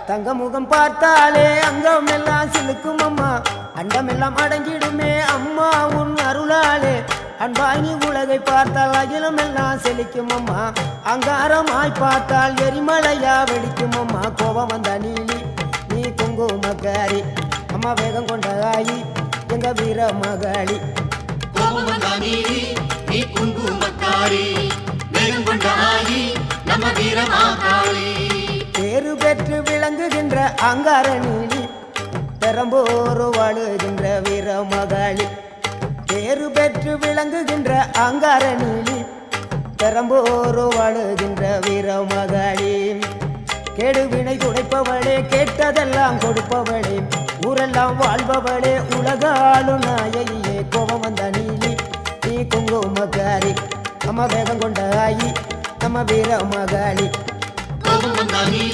தங்க முகம் பார்த்தாலே அங்கம் எல்லாம் சிலுக்கும் அம்மா அண்டமெல்லாம் அடங்கிடுமே அம்மா உன் அருளாலே அன்பாங்கி உலகை பார்த்தால் அகிலம் எல்லாம் செழிக்கும் அம்மா அங்காரமாய் பார்த்தால் எரிமலையா வெடிக்கும் அம்மா கோபம் வந்த நீலி நீ குங்குமக்காரி அம்மா வேகம் கொண்ட ஆயி எங்க வீர மகாளி கோபம் வந்த நீலி நீ குங்குமக்காரி வேகம் கொண்ட ஆயி நம்ம வீர மகாளி பேரு பெற்று விளங்குகின்ற அங்கார நீலி பெரம்போரு வாழுகின்ற வீர மகாளி பேரு பெற்று விளங்குகின்ற அங்கார நீலி பெரம்போரு வாழுகின்ற வீர மகாளி கேடுவினை துடைப்பவளே கேட்டதெல்லாம் கொடுப்பவளே ஊரெல்லாம் வாழ்பவளே உலகாளு நாயகியே கோபம் வந்த நீலி நீ குங்குமக்காரி அம்மா வேகம் கொண்ட ஆயி நம்ம வீர மகாளி கோபம் வந்த நீலி